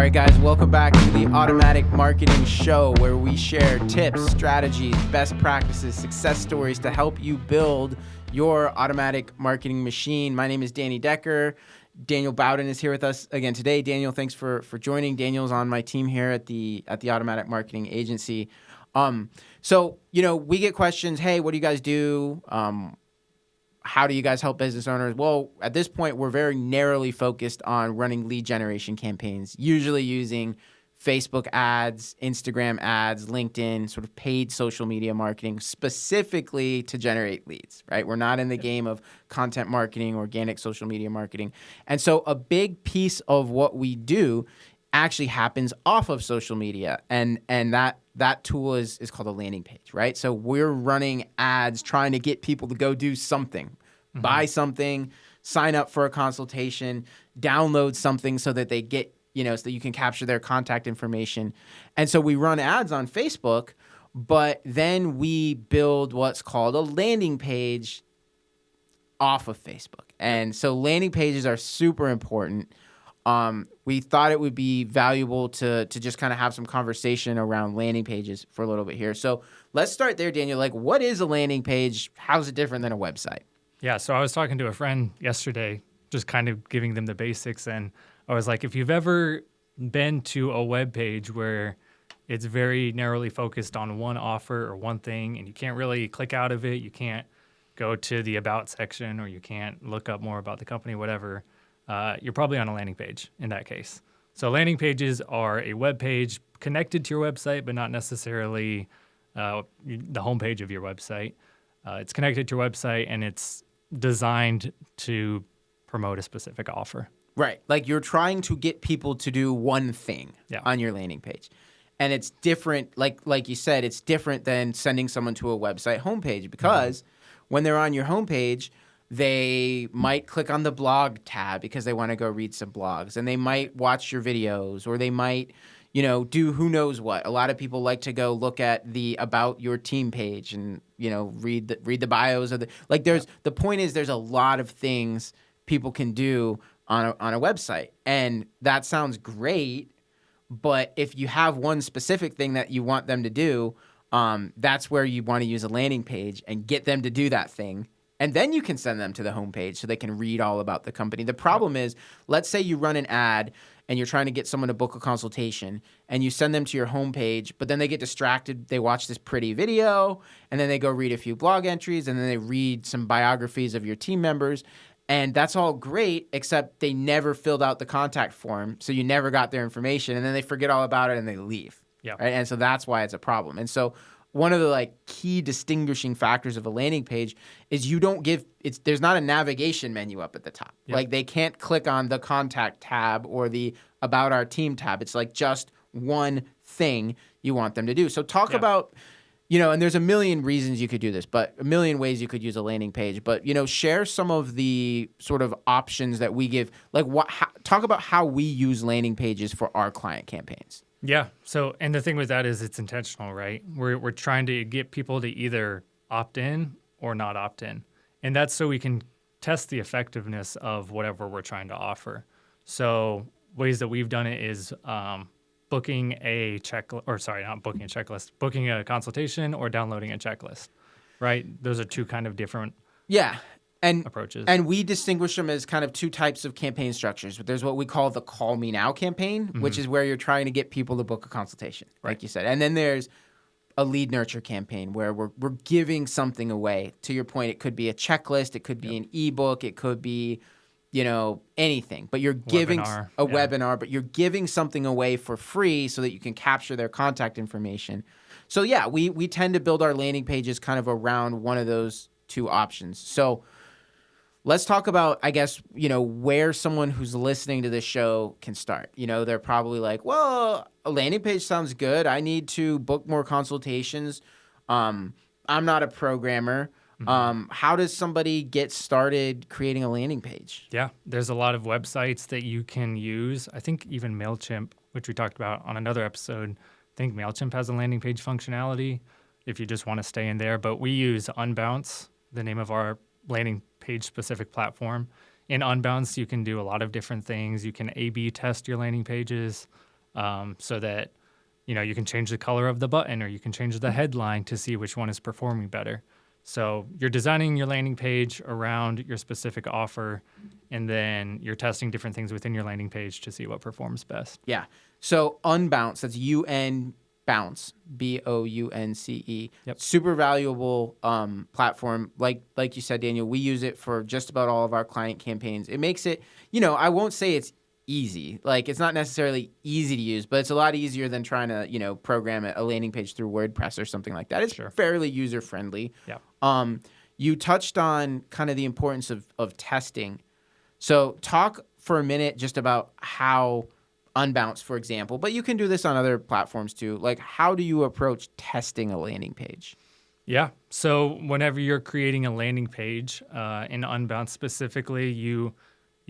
right, guys, welcome back to the Automatic Marketing Show, where we share tips, strategies, best practices, success stories to help you build your automatic marketing machine. My name is Danny Decker. Daniel Bowden is here with us again today. Daniel, thanks for joining. Daniel's on my team here at the Automatic Marketing Agency. So, we get questions, hey, what do you guys do? How do you guys help business owners? Well, at this point, we're very narrowly focused on running lead generation campaigns, usually using Facebook ads, Instagram ads, LinkedIn, sort of paid social media marketing, specifically to generate leads, right? We're not in the game of content marketing, organic social media marketing. And so a big piece of what we do actually happens off of social media. And that tool is called a landing page, right? So we're running ads trying to get people to go do something, buy something, sign up for a consultation, download something so that they get, so that you can capture their contact information. And so we run ads on Facebook, but then we build what's called a landing page off of Facebook. And so landing pages are super important. We thought it would be valuable to just kind of have some conversation around landing pages for a little bit here. So let's start there, Daniel. Like, what is a landing page? How's it different than a website? Yeah, so I was talking to a friend yesterday, just kind of giving them the basics. And I was like, if you've ever been to a web page where it's very narrowly focused on one offer or one thing, and you can't really click out of it, you can't go to the About section, or you can't look up more about the company, whatever, you're probably on a landing page in that case. So landing pages are a web page connected to your website, but not necessarily the homepage of your website. It's connected to your website, and it's designed to promote a specific offer. Right. Like, you're trying to get people to do one thing on your landing page. And it's different, like you said, it's different than sending someone to a website homepage, because when they're on your homepage, they might click on the blog tab because they want to go read some blogs, and they might watch your videos, or they might, do who knows what. A lot of people like to go look at the About Your Team page and, read the bios of the point is there's a lot of things people can do on a website, and that sounds great. But if you have one specific thing that you want them to do, that's where you want to use a landing page and get them to do that thing. And then you can send them to the homepage so they can read all about the company. The problem is, let's say you run an ad and you're trying to get someone to book a consultation, and you send them to your homepage, but then they get distracted. They watch this pretty video, and then they go read a few blog entries, and then they read some biographies of your team members. And that's all great, except they never filled out the contact form, so you never got their information, and then they forget all about it and they leave. Yeah. Right? And so that's why it's a problem. And so one of the key distinguishing factors of a landing page is you don't give there's not a navigation menu up at the top. Yep. Like, they can't click on the contact tab or the About Our Team tab. It's just one thing you want them to do. So talk about, and there's a million reasons you could do this, but a million ways you could use a landing page. But, share some of the sort of options that we give. Talk about how we use landing pages for our client campaigns. Yeah. So, and the thing with that is it's intentional, right? We're trying to get people to either opt in or not opt in. And that's so we can test the effectiveness of whatever we're trying to offer. So ways that we've done it is booking a booking a consultation or downloading a checklist, right? Those are two kind of different approaches. And we distinguish them as kind of two types of campaign structures. There's what we call the Call Me Now campaign, which is where you're trying to get people to book a consultation, like you said. And then there's a lead nurture campaign where we're giving something away. To your point, it could be a checklist, it could be an ebook, it could be, anything. But you're giving webinar, but you're giving something away for free so that you can capture their contact information. So we tend to build our landing pages kind of around one of those two options. So let's talk about, I guess, where someone who's listening to this show can start. They're probably like, well, a landing page sounds good. I need to book more consultations. I'm not a programmer. How does somebody get started creating a landing page? Yeah, there's a lot of websites that you can use. I think even MailChimp, which we talked about on another episode, I think MailChimp has a landing page functionality if you just want to stay in there. But we use Unbounce, the name of our landing page specific platform. In Unbounce, you can do a lot of different things. You can A/B test your landing pages. so that you can change the color of the button or you can change the headline to see which one is performing better. So you're designing your landing page around your specific offer, and then you're testing different things within your landing page to see what performs best. Yeah. So Unbounce, that's UN Bounce, Bounce. Yep. Super valuable platform. Like you said, Daniel, we use it for just about all of our client campaigns. It makes it, I won't say it's easy. Like, it's not necessarily easy to use, but it's a lot easier than trying to, program a landing page through WordPress or something like that. It's fairly user friendly. Yeah. You touched on kind of the importance of testing. So talk for a minute just about how Unbounce, for example, but you can do this on other platforms too. Like, how do you approach testing a landing page? Yeah. So whenever you're creating a landing page, in Unbounce specifically, you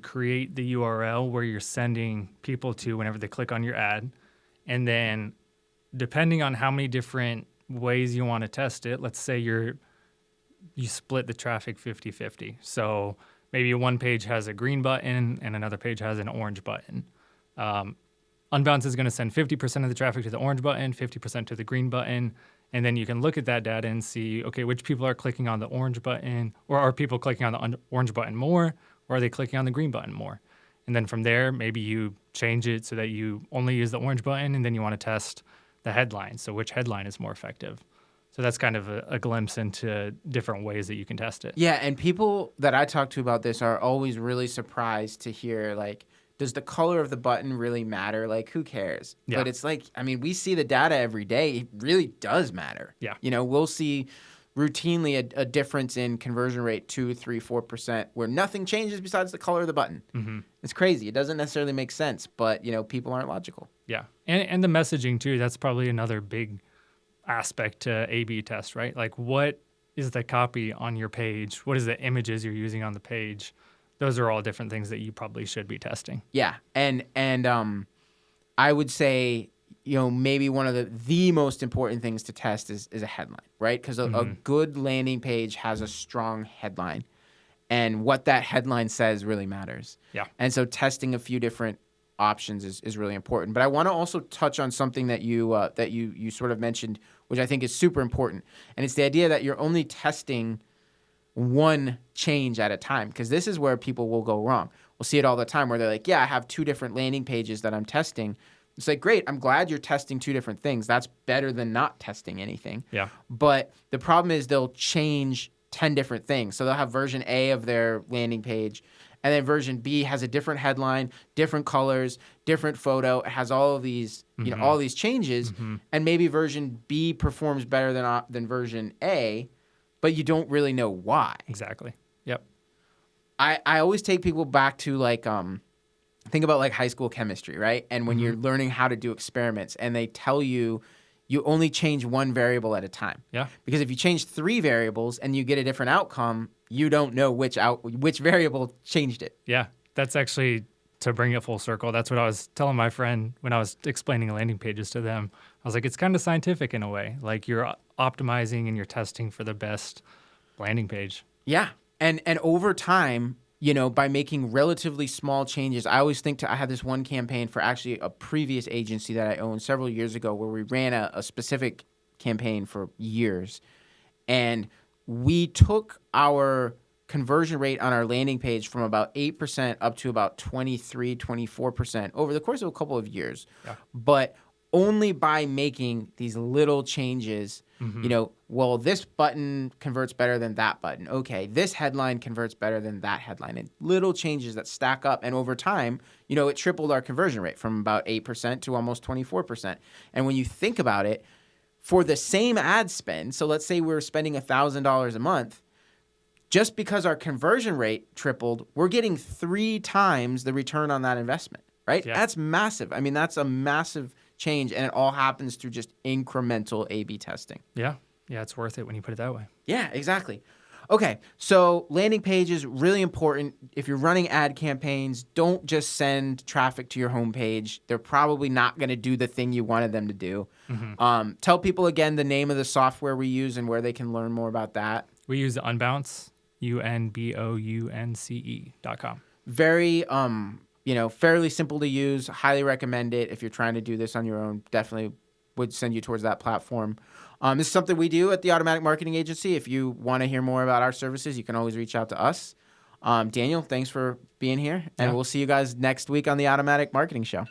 create the URL where you're sending people to whenever they click on your ad. And then depending on how many different ways you want to test it, let's say you split the traffic 50-50. So maybe one page has a green button and another page has an orange button. Unbounce is going to send 50% of the traffic to the orange button, 50% to the green button. And then you can look at that data and see, okay, which people are clicking on the orange button, or are people clicking on the orange button more, or are they clicking on the green button more? And then from there, maybe you change it so that you only use the orange button, and then you want to test the headline. So which headline is more effective? So that's kind of a glimpse into different ways that you can test it. Yeah, and people that I talk to about this are always really surprised to hear, like, does the color of the button really matter? Like, who cares? Yeah. But it's like, we see the data every day. It really does matter. Yeah. We'll see routinely a difference in conversion rate, 2, 3, 4%, where nothing changes besides the color of the button. Mm-hmm. It's crazy. It doesn't necessarily make sense, but, people aren't logical. Yeah. And the messaging too, that's probably another big aspect to A/B test, right? Like, what is the copy on your page? What is the images you're using on the page? Those are all different things that you probably should be testing. Yeah. And I would say, maybe one of the most important things to test is a headline, right? Because a good landing page has a strong headline, and what that headline says really matters. Yeah. And so testing a few different options is really important. But I want to also touch on something that you sort of mentioned, which I think is super important, and it's the idea that you're only testing one change at a time, because this is where people will go wrong. We'll see it all the time where they're like, yeah, I have 2 different landing pages that I'm testing. It's like, great, I'm glad you're testing 2 different things. That's better than not testing anything. Yeah. But the problem is they'll change 10 different things. So they'll have version A of their landing page, and then version B has a different headline, different colors, different photo. It has all of these, all these changes, and maybe version B performs better than version A, but you don't really know why. Exactly. Yep. I always take people back to, like, think about, like, high school chemistry, right? And when you're learning how to do experiments, and they tell you only change one variable at a time. Yeah. Because if you change 3 variables and you get a different outcome, you don't know which variable changed it. Yeah. That's actually, to bring it full circle, that's what I was telling my friend when I was explaining landing pages to them. I was like, it's kind of scientific in a way. Like, you're optimizing and you're testing for the best landing page. Yeah. And over time, by making relatively small changes, I always think I had this one campaign for actually a previous agency that I owned several years ago where we ran a specific campaign for years. And we took our conversion rate on our landing page from about 8% up to about 23, 24% over the course of a couple of years. Yeah. But only by making these little changes, well, this button converts better than that button. Okay, this headline converts better than that headline. And little changes that stack up. And over time, it tripled our conversion rate from about 8% to almost 24%. And when you think about it, for the same ad spend, so let's say we're spending $1,000 a month, just because our conversion rate tripled, we're getting 3 times the return on that investment, right? Yeah. That's massive. That's a massive change, and it all happens through just incremental A/B testing. Yeah. Yeah, it's worth it when you put it that way. Yeah, exactly. Okay, so landing pages, really important. If you're running ad campaigns, don't just send traffic to your homepage. They're probably not going to do the thing you wanted them to do. Tell people again the name of the software we use and where they can learn more about that. We use Unbounce, Unbounce.com. Very fairly simple to use. Highly recommend it if you're trying to do this on your own. Definitely would send you towards that platform. This is something we do at the Automatic Marketing Agency. If you want to hear more about our services, you can always reach out to us. Daniel, thanks for being here, and we'll see you guys next week on the Automatic Marketing Show.